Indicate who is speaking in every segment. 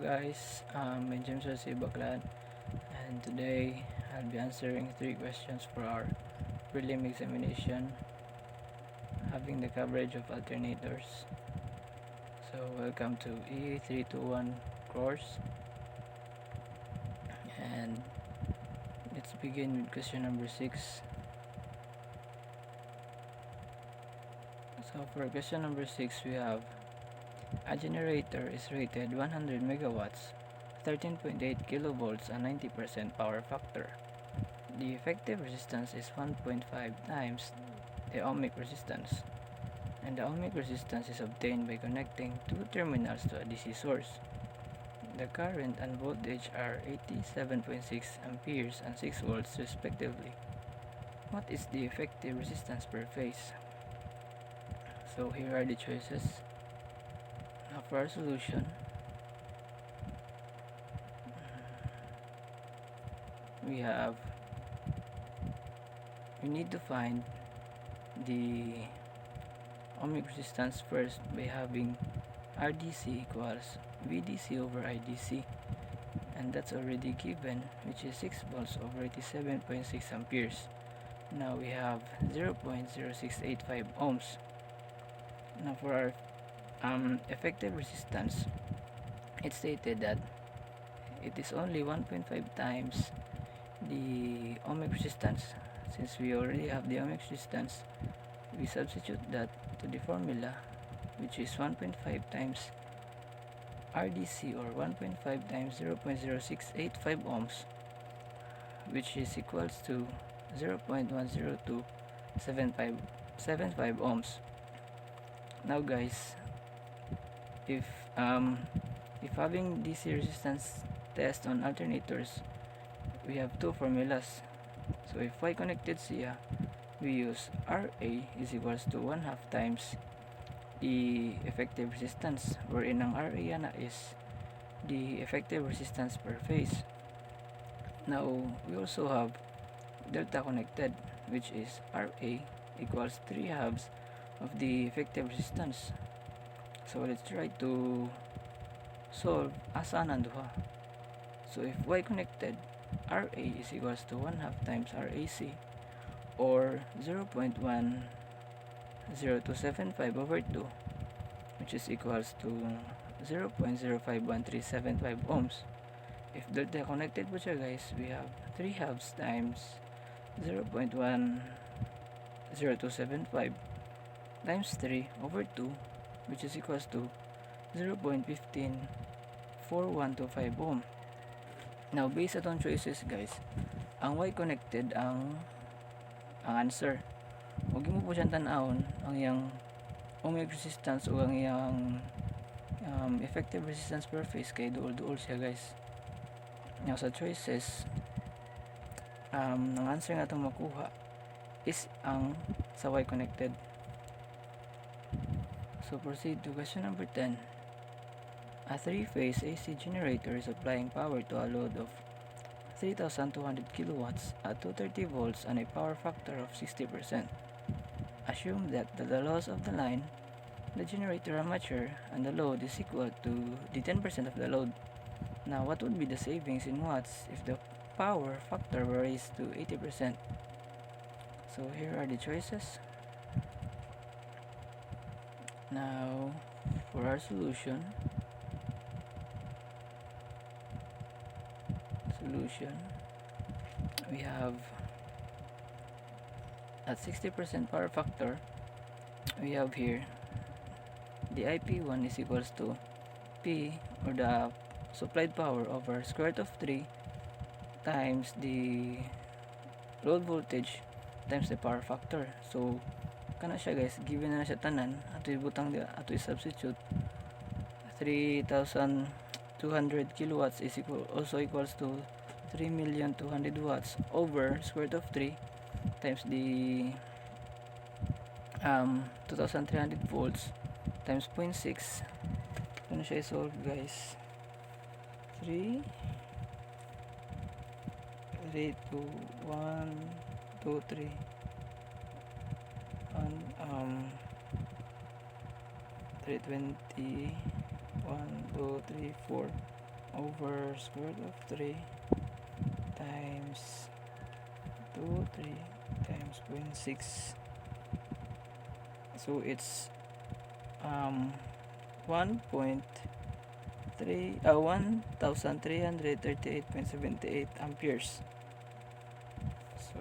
Speaker 1: guys, my name is Baklan, and today I'll be answering 3 questions for our prelim examination having the coverage of alternators. So welcome to E321 course, and let's begin with question number 6. So for question number 6, we have a generator is rated 100 megawatts, 13.8 kilovolts, and 90% power factor. The effective resistance is 1.5 times the ohmic resistance, and the ohmic resistance is obtained by connecting two terminals to a DC source. The current and voltage are 87.6 amperes and 6 volts respectively. What is the effective resistance per phase? So here are the choices. Now for our solution, we need to find the ohmic resistance first by having RDC equals VDC over IDC, and that's already given, which is 6 volts over 87.6 amperes. Now we have 0.0685 ohms. Now for our effective resistance, it's stated that it is only 1.5 times the ohmic resistance. Since we already have the ohmic resistance, we substitute that to the formula, which is 1.5 times RDC, or 1.5 times 0.0685 ohms, which is equals to 0.10275 ohms. Now guys, if having DC resistance test on alternators, we have two formulas. So if Y connected siya, we use RA is equals to 1/2 times the effective resistance, wherein ang RA na is the effective resistance per phase. Now we also have delta connected, which is RA equals 3/2 of the effective resistance. So let's try to solve asa ng duha. So if Y connected, RA is equals to 1/2 times RAC, or 0.10275 over 2, which is equals to 0.051375 ohms. If delta connected po siya guys, we have 3/2 times 0.10275 times 3 over 2, which is equals to 0.154125 ohm. Now based on choices guys, ang Y connected ang answer. Huwag mo po siyang tanawon ang iyang ohmic resistance o ang iyang effective resistance per phase, kay duol-duol siya guys. Now sa choices, ang answer nga itong makuha is ang sa Y connected. So proceed to question number 10. A 3-phase AC generator is applying power to a load of 3,200 kilowatts at 230 volts and a power factor of 60%. Assume that the loss of the line, the generator armature, and the load is equal to the 10% of the load. Now, what would be the savings in watts if the power factor were raised to 80%? So here are the choices. Now, for our solution, we have at 60% power factor, we have here the IP1 is equals to P, or the supplied power, over square root of 3 times the load voltage times the power factor. So kana siya guys, given na siya tanan, ato ibutang ato substitute 3,200 kilowatts is also equals to 3,200,000 watts over square root of 3 times the 2,300 volts times 0.6. Ano siya i-solve guys? 3 2 1 2 3 320 1 2 3 4 over square root of 3 times 3 times 0.6. So it's 1338.78 amperes. So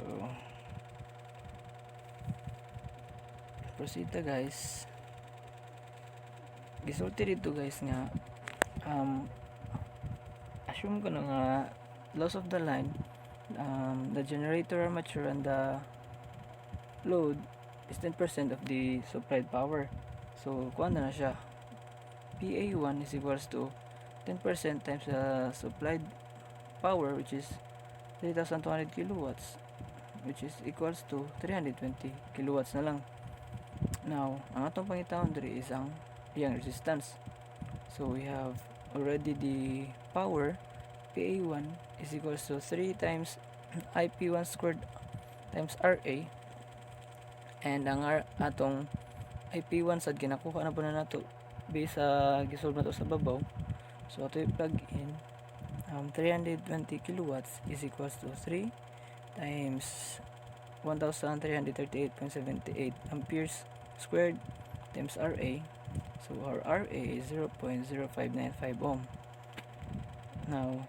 Speaker 1: proceed ta guys. Gisulti dito guys nga assume ko na nga loss of the line, the generator armature and the load is 10% of the supplied power. So kuha na siya, PA1 is equals to 10% times the supplied power, which is 3,200 kilowatts, which is equals to 320 kilowatts na lang. Now ang atong pangitawon diri is ang iyang resistance. So we have already the power, PA1 is equals to 3 times IP1 squared times RA, and ang atong IP1 sad ginakuha na po na nato based sa gisolve na to sa babaw. So ato i-plug in 320 kilowatts is equals to 3 times 1338.78 amperes squared times RA. So our RA is 0.0595 ohm. Now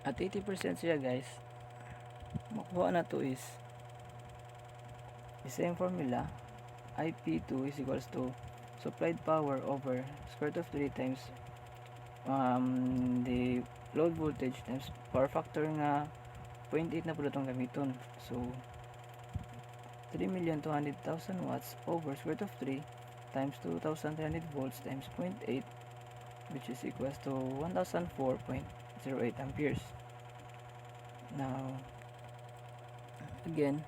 Speaker 1: at 80% siya guys, makuha na to is the same formula, IP2 is equals to supplied power over square root of 3 times the load voltage times power factor nga 0.8 na po itong gamiton. So 3,200,000 watts over square root of 3 times 2,300 volts times 0.8, which is equals to 1,004.08 amperes. Now again,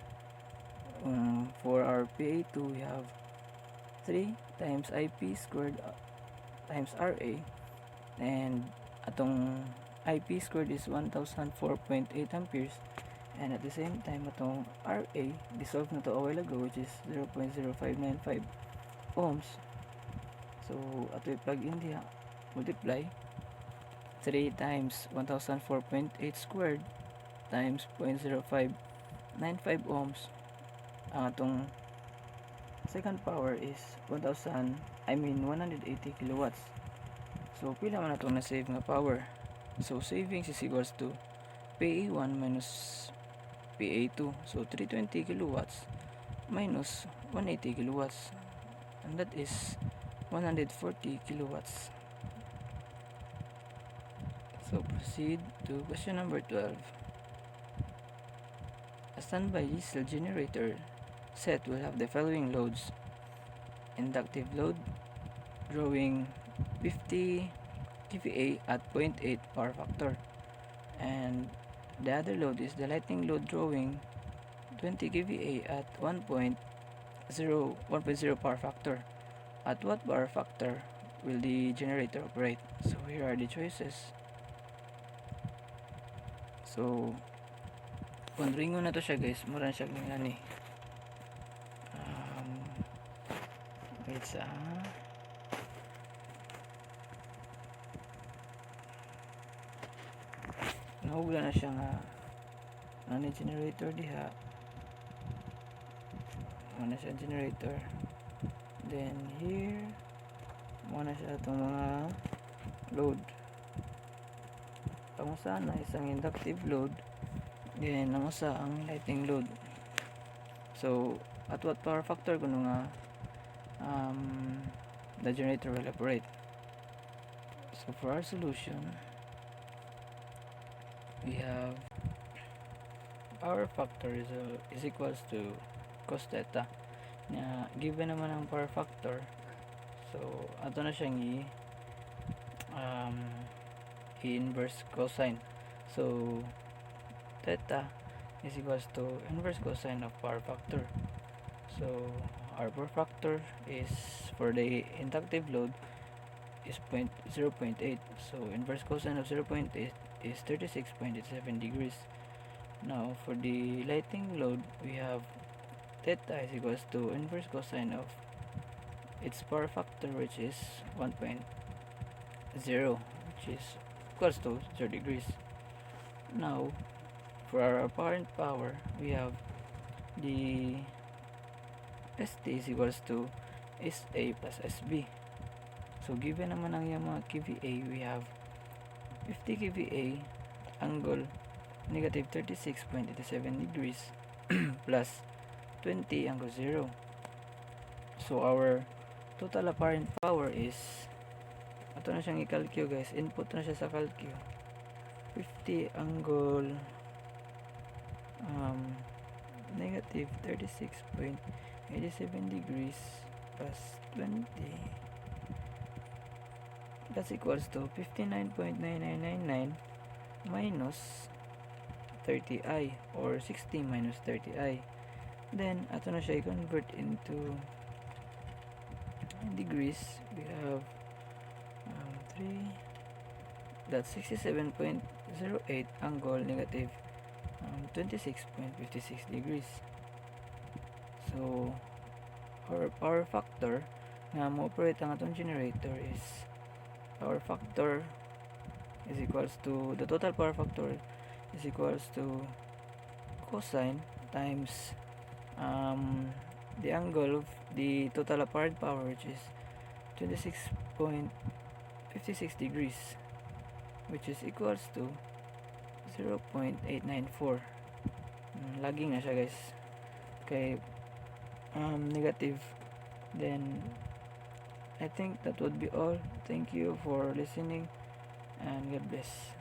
Speaker 1: for our PA2 we have 3 times IP squared times RA, and atong IP squared is 1,004.8 amperes, and at the same time atong RA dissolved na to a while ago, which is 0.0595 ohms. So ato i-plug in diha, multiply 3 times 1,004.8 squared times 0.0595 ohms. Ang atong second power is 180 kilowatts. So pila man atong na-save nga power. So savings is equals to PA1 minus PA2. So 320 kilowatts minus 180 kilowatts, and that is 140 kilowatts. So proceed to question number 12. A standby diesel generator set will have the following loads: inductive load drawing 50 kVA at 0.8 power factor, and the other load is the lighting load drawing 20 kVA at 1.0 power factor. At what power factor will the generator operate? So here are the choices. So kung ringon na to siya guys, mura na siya ngani. Wait sa nahugla na siya nga nani generator diha, muna siya generator, then here muna siya itong mga load. Ang usa na isang inductive load, then ang usa ang lighting load. So at what power factor kuno nga the generator will operate? So for our solution, we have power factor is equals to cos theta. Na given naman ang power factor, so ato na siyang i-inverse cosine. So theta is equals to inverse cosine of power factor. So our power factor is for the inductive load is 0.8. So inverse cosine of 0.8 is 36.87 degrees. Now for the lighting load, we have theta is equals to inverse cosine of its power factor, which is 1.0. 0, which is equals to 0 degrees. Now, for our apparent power, we have the ST is equals to SA plus SB. So, given naman ang yung mga kVA, we have 50 kVA, angle negative 36.87 degrees plus 20 angle 0. So, our total apparent power is, ito na siyang i-calcu guys, input na siya sa calcu. 50 angle negative 36.87 degrees plus 20, that's equals to 59.9999 minus 30i or 60 minus 30i. Then ato na siya i-convert into degrees. We have 3, that's 67.08 angle negative 26.56 degrees. So our power factor nga mo-operate ang atong generator is, power factor is equals to, the total power factor is equals to cosine times the angle of the total apparent power, which is 26.56 degrees, which is equals to 0.894. Lagging na siya guys kay negative. Then I think that would be all. Thank you for listening and God bless.